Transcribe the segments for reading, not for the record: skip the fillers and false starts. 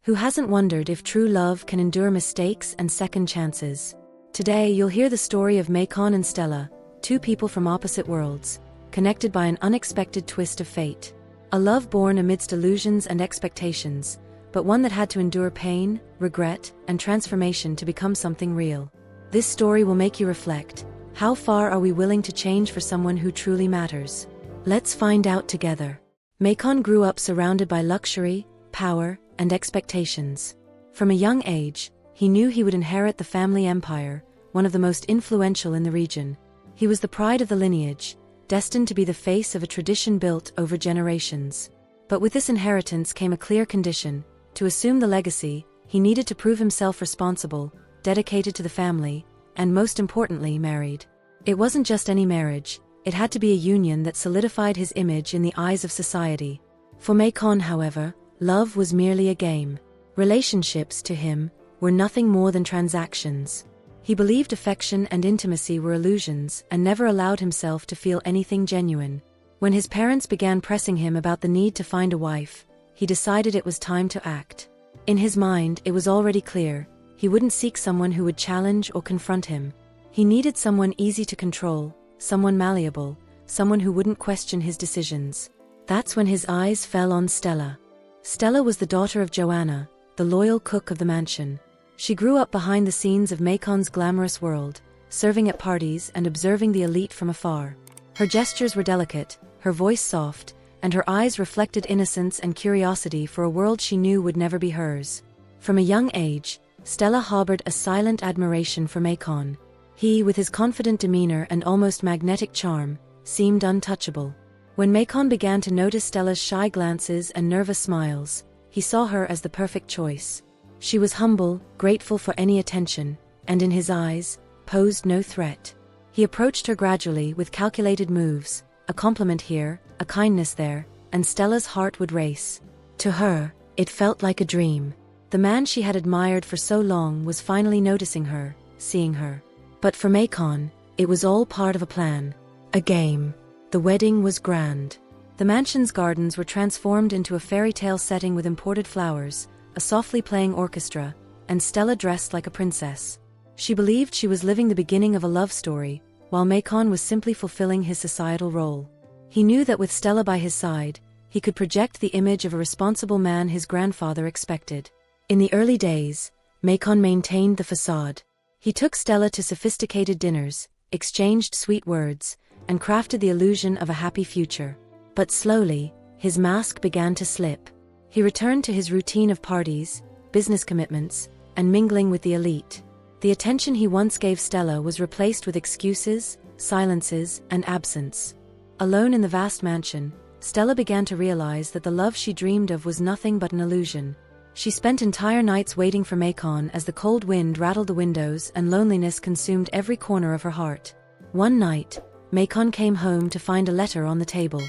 Who hasn't wondered if true love can endure mistakes and second chances? Today you'll hear the story of Makon and Stella, two people from opposite worlds, connected by an unexpected twist of fate. A love born amidst illusions and expectations, but one that had to endure pain, regret, and transformation to become something real. This story will make you reflect. How far are we willing to change for someone who truly matters? Let's find out together. Makon grew up surrounded by luxury, power, and expectations. From a young age, he knew he would inherit the family empire, one of the most influential in the region. He was the pride of the lineage, destined to be the face of a tradition built over generations. But with this inheritance came a clear condition: to assume the legacy, he needed to prove himself responsible, dedicated to the family, and most importantly, married. It wasn't just any marriage, it had to be a union that solidified his image in the eyes of society. For Makon, however, love was merely a game. Relationships, to him, were nothing more than transactions. He believed affection and intimacy were illusions and never allowed himself to feel anything genuine. When his parents began pressing him about the need to find a wife, he decided it was time to act. In his mind, it was already clear: he wouldn't seek someone who would challenge or confront him. He needed someone easy to control, someone malleable, someone who wouldn't question his decisions. That's when his eyes fell on Stella. Stella was the daughter of Joanna, the loyal cook of the mansion. She grew up behind the scenes of Makon's glamorous world, serving at parties and observing the elite from afar. Her gestures were delicate, her voice soft, and her eyes reflected innocence and curiosity for a world she knew would never be hers. From a young age, Stella harbored a silent admiration for Makon. He, with his confident demeanor and almost magnetic charm, seemed untouchable. When Makon began to notice Stella's shy glances and nervous smiles, he saw her as the perfect choice. She was humble, grateful for any attention, and in his eyes, posed no threat. He approached her gradually with calculated moves, a compliment here, a kindness there, and Stella's heart would race. To her, it felt like a dream. The man she had admired for so long was finally noticing her, seeing her. But for Makon, it was all part of a plan. A game. The wedding was grand. The mansion's gardens were transformed into a fairy tale setting with imported flowers, a softly playing orchestra, and Stella dressed like a princess. She believed she was living the beginning of a love story, while Makon was simply fulfilling his societal role. He knew that with Stella by his side, he could project the image of a responsible man his grandfather expected. In the early days, Makon maintained the facade. He took Stella to sophisticated dinners, exchanged sweet words, and crafted the illusion of a happy future. But slowly, his mask began to slip. He returned to his routine of parties, business commitments, and mingling with the elite. The attention he once gave Stella was replaced with excuses, silences, and absence. Alone in the vast mansion, Stella began to realize that the love she dreamed of was nothing but an illusion. She spent entire nights waiting for Makon as the cold wind rattled the windows and loneliness consumed every corner of her heart. One night, Makon came home to find a letter on the table.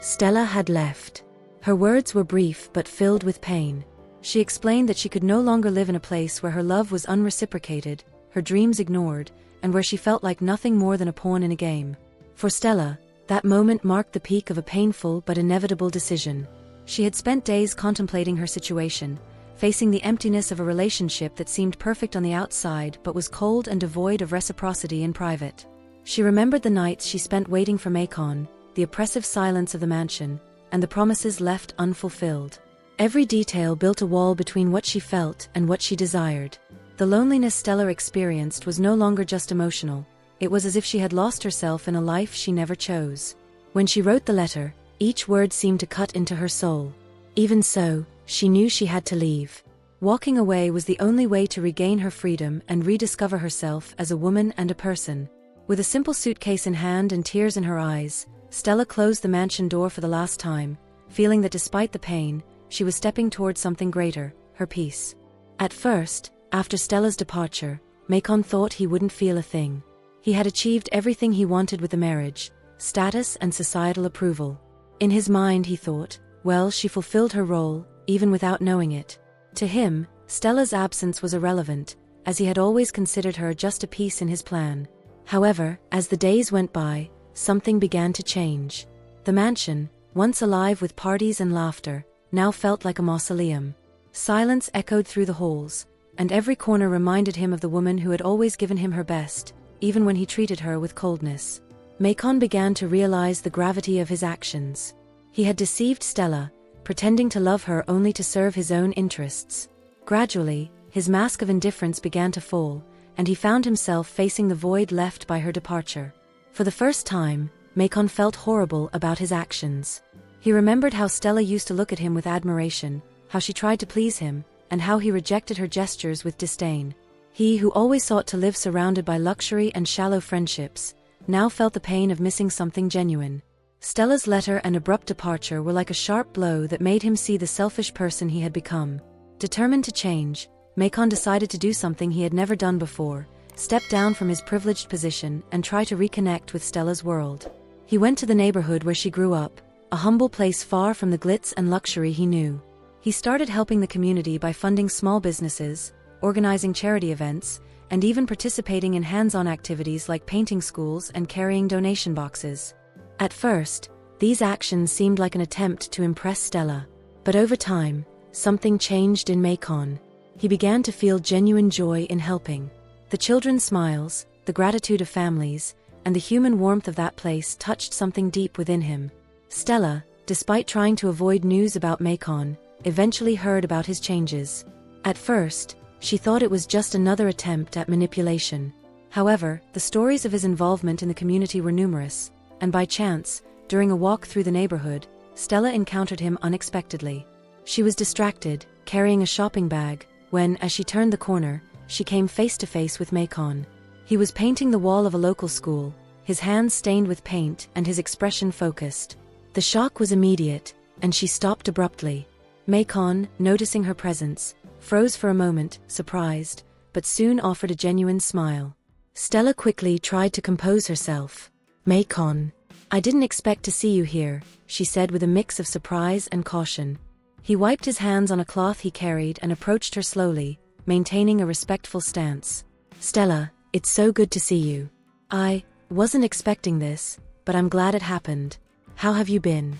Stella had left. Her words were brief but filled with pain. She explained that she could no longer live in a place where her love was unreciprocated, her dreams ignored, and where she felt like nothing more than a pawn in a game. For Stella, that moment marked the peak of a painful but inevitable decision. She had spent days contemplating her situation, facing the emptiness of a relationship that seemed perfect on the outside but was cold and devoid of reciprocity in private. She remembered the nights she spent waiting for Makon, the oppressive silence of the mansion, and the promises left unfulfilled. Every detail built a wall between what she felt and what she desired. The loneliness Stella experienced was no longer just emotional, it was as if she had lost herself in a life she never chose. When she wrote the letter, each word seemed to cut into her soul. Even so, she knew she had to leave. Walking away was the only way to regain her freedom and rediscover herself as a woman and a person. With a simple suitcase in hand and tears in her eyes, Stella closed the mansion door for the last time, feeling that despite the pain, she was stepping toward something greater, her peace. At first, after Stella's departure, Makon thought he wouldn't feel a thing. He had achieved everything he wanted with the marriage: status and societal approval. In his mind he thought, well, she fulfilled her role, even without knowing it. To him, Stella's absence was irrelevant, as he had always considered her just a piece in his plan. However, as the days went by, something began to change. The mansion, once alive with parties and laughter, now felt like a mausoleum. Silence echoed through the halls, and every corner reminded him of the woman who had always given him her best, even when he treated her with coldness. Makon began to realize the gravity of his actions. He had deceived Stella, pretending to love her only to serve his own interests. Gradually, his mask of indifference began to fall, and he found himself facing the void left by her departure. For the first time, Makon felt horrible about his actions. He remembered how Stella used to look at him with admiration, how she tried to please him, and how he rejected her gestures with disdain. He who always sought to live surrounded by luxury and shallow friendships, now felt the pain of missing something genuine. Stella's letter and abrupt departure were like a sharp blow that made him see the selfish person he had become. Determined to change, Makon decided to do something he had never done before: step down from his privileged position and try to reconnect with Stella's world. He went to the neighborhood where she grew up, a humble place far from the glitz and luxury he knew. He started helping the community by funding small businesses, organizing charity events, and even participating in hands-on activities like painting schools and carrying donation boxes. At first, these actions seemed like an attempt to impress Stella. But over time, something changed in Makon. He began to feel genuine joy in helping. The children's smiles, the gratitude of families, and the human warmth of that place touched something deep within him. Stella, despite trying to avoid news about Makon, eventually heard about his changes. At first, she thought it was just another attempt at manipulation. However, the stories of his involvement in the community were numerous, and by chance, during a walk through the neighborhood, Stella encountered him unexpectedly. She was distracted, carrying a shopping bag, when, as she turned the corner, she came face to face with Makon. He was painting the wall of a local school, his hands stained with paint and his expression focused. The shock was immediate, and she stopped abruptly. Makon, noticing her presence, froze for a moment, surprised, but soon offered a genuine smile. Stella quickly tried to compose herself. "Makon, I didn't expect to see you here," she said with a mix of surprise and caution. He wiped his hands on a cloth he carried and approached her slowly, maintaining a respectful stance. "Stella, it's so good to see you. I wasn't expecting this, but I'm glad it happened. How have you been?"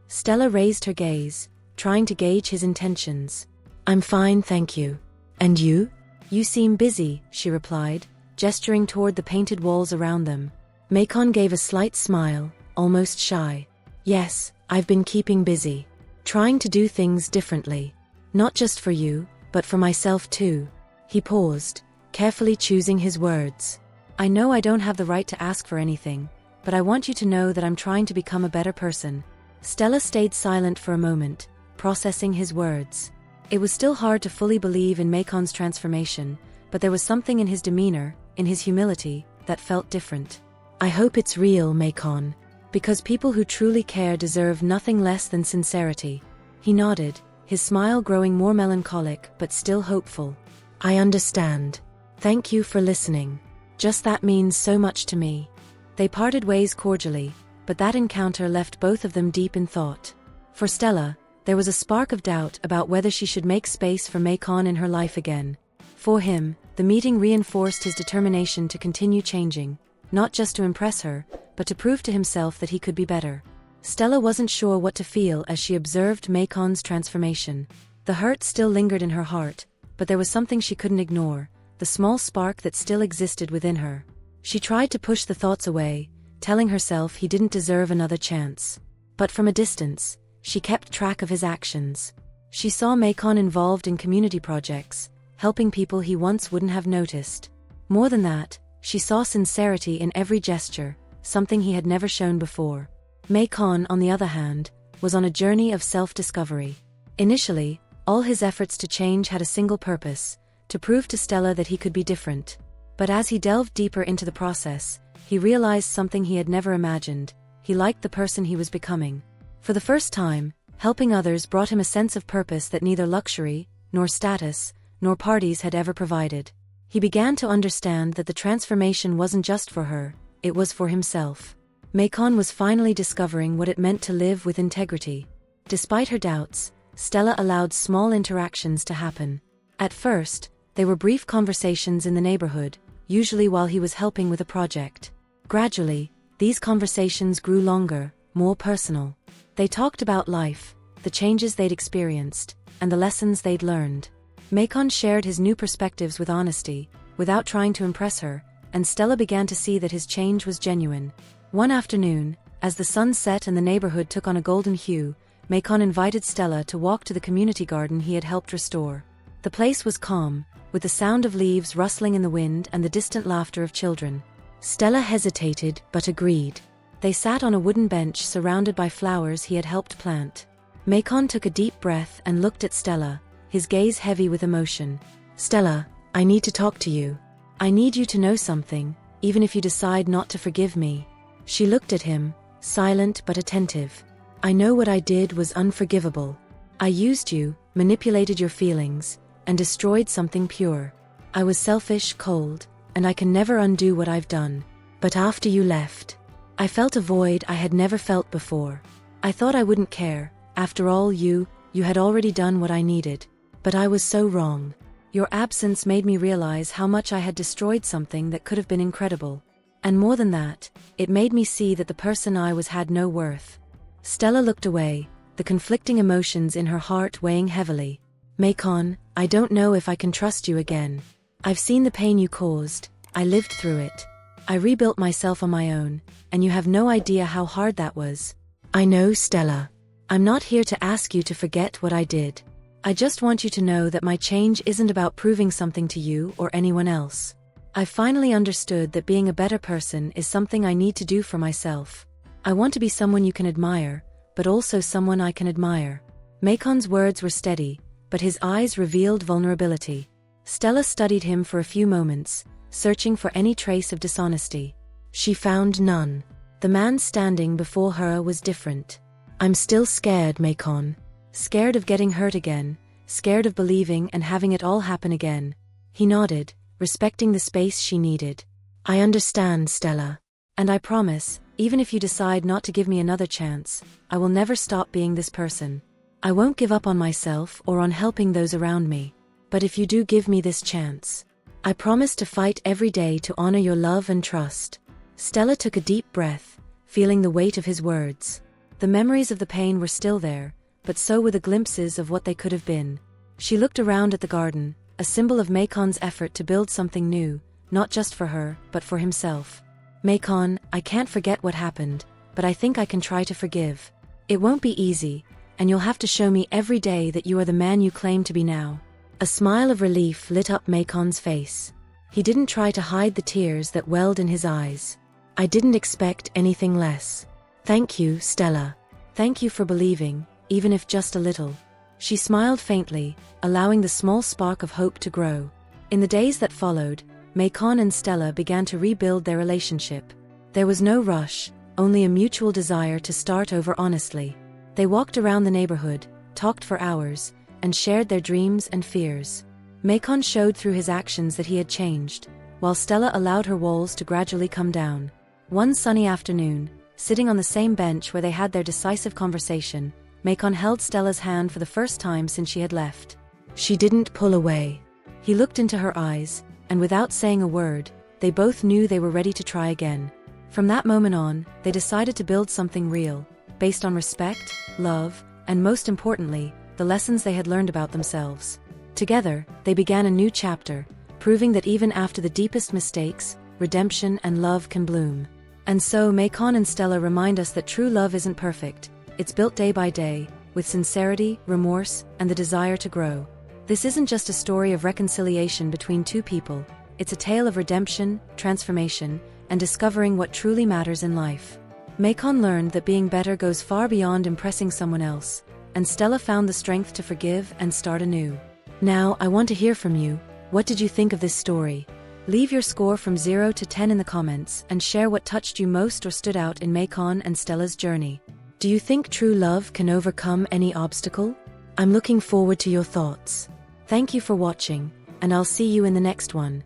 Stella raised her gaze, trying to gauge his intentions. "I'm fine, thank you. And you?" "You seem busy," she replied, gesturing toward the painted walls around them. Makon gave a slight smile, almost shy. "Yes, I've been keeping busy. Trying to do things differently. Not just for you, but for myself too." He paused, carefully choosing his words. "I know I don't have the right to ask for anything, but I want you to know that I'm trying to become a better person." Stella stayed silent for a moment, processing his words. It was still hard to fully believe in Makon's transformation, but there was something in his demeanor, in his humility, that felt different. "I hope it's real, Makon, because people who truly care deserve nothing less than sincerity." He nodded, his smile growing more melancholic but still hopeful. "I understand. Thank you for listening. Just that means so much to me." They parted ways cordially, but that encounter left both of them deep in thought. For Stella, there was a spark of doubt about whether she should make space for Makon in her life again. For him, the meeting reinforced his determination to continue changing, not just to impress her, but to prove to himself that he could be better. Stella wasn't sure what to feel as she observed Makon's transformation. The hurt still lingered in her heart, but there was something she couldn't ignore, the small spark that still existed within her. She tried to push the thoughts away, telling herself he didn't deserve another chance. But from a distance, she kept track of his actions. She saw Makon involved in community projects, helping people he once wouldn't have noticed. More than that, she saw sincerity in every gesture, something he had never shown before. Makon, on the other hand, was on a journey of self-discovery. Initially, all his efforts to change had a single purpose: to prove to Stella that he could be different. But as he delved deeper into the process, he realized something he had never imagined: he liked the person he was becoming. For the first time, helping others brought him a sense of purpose that neither luxury, nor status, nor parties had ever provided. He began to understand that the transformation wasn't just for her, it was for himself. Makon was finally discovering what it meant to live with integrity. Despite her doubts, Stella allowed small interactions to happen. At first, they were brief conversations in the neighborhood, usually while he was helping with a project. Gradually, these conversations grew longer, more personal. They talked about life, the changes they'd experienced, and the lessons they'd learned. Makon shared his new perspectives with honesty, without trying to impress her, and Stella began to see that his change was genuine. One afternoon, as the sun set and the neighborhood took on a golden hue, Makon invited Stella to walk to the community garden he had helped restore. The place was calm, with the sound of leaves rustling in the wind and the distant laughter of children. Stella hesitated, but agreed. They sat on a wooden bench surrounded by flowers he had helped plant. Makon took a deep breath and looked at Stella, his gaze heavy with emotion. "Stella, I need to talk to you. I need you to know something, even if you decide not to forgive me." She looked at him, silent but attentive. "I know what I did was unforgivable. I used you, manipulated your feelings, and destroyed something pure. I was selfish, cold, and I can never undo what I've done. But after you left, I felt a void I had never felt before. I thought I wouldn't care. After all, you had already done what I needed. But I was so wrong. Your absence made me realize how much I had destroyed something that could have been incredible. And more than that, it made me see that the person I was had no worth." Stella looked away, the conflicting emotions in her heart weighing heavily. "Makon, I don't know if I can trust you again. I've seen the pain you caused, I lived through it. I rebuilt myself on my own, and you have no idea how hard that was." "I know, Stella. I'm not here to ask you to forget what I did. I just want you to know that my change isn't about proving something to you or anyone else. I finally understood that being a better person is something I need to do for myself. I want to be someone you can admire, but also someone I can admire." Makon's words were steady, but his eyes revealed vulnerability. Stella studied him for a few moments, searching for any trace of dishonesty. She found none. The man standing before her was different. "I'm still scared, Makon. Scared of getting hurt again, scared of believing and having it all happen again." He nodded, respecting the space she needed. "I understand, Stella. And I promise, even if you decide not to give me another chance, I will never stop being this person. I won't give up on myself or on helping those around me. But if you do give me this chance, I promise to fight every day to honor your love and trust." Stella took a deep breath, feeling the weight of his words. The memories of the pain were still there, but so were the glimpses of what they could have been. She looked around at the garden, a symbol of Makon's effort to build something new, not just for her, but for himself. "Makon, I can't forget what happened, but I think I can try to forgive. It won't be easy, and you'll have to show me every day that you are the man you claim to be now." A smile of relief lit up Makon's face. He didn't try to hide the tears that welled in his eyes. "I didn't expect anything less. Thank you, Stella. Thank you for believing, even if just a little." She smiled faintly, allowing the small spark of hope to grow. In the days that followed, Makon and Stella began to rebuild their relationship. There was no rush, only a mutual desire to start over honestly. They walked around the neighborhood, talked for hours, and shared their dreams and fears. Makon showed through his actions that he had changed, while Stella allowed her walls to gradually come down. One sunny afternoon, sitting on the same bench where they had their decisive conversation, Makon held Stella's hand for the first time since she had left. She didn't pull away. He looked into her eyes, and without saying a word, they both knew they were ready to try again. From that moment on, they decided to build something real, based on respect, love, and most importantly, the lessons they had learned about themselves. Together, they began a new chapter, proving that even after the deepest mistakes, redemption and love can bloom. And so Makon and Stella remind us that true love isn't perfect. It's built day by day, with sincerity, remorse, and the desire to grow. This isn't just a story of reconciliation between two people, it's a tale of redemption, transformation, and discovering what truly matters in life. Makon learned that being better goes far beyond impressing someone else, and Stella found the strength to forgive and start anew. Now, I want to hear from you. What did you think of this story? Leave your score from 0 to 10 in the comments and share what touched you most or stood out in Makon and Stella's journey. Do you think true love can overcome any obstacle? I'm looking forward to your thoughts. Thank you for watching, and I'll see you in the next one.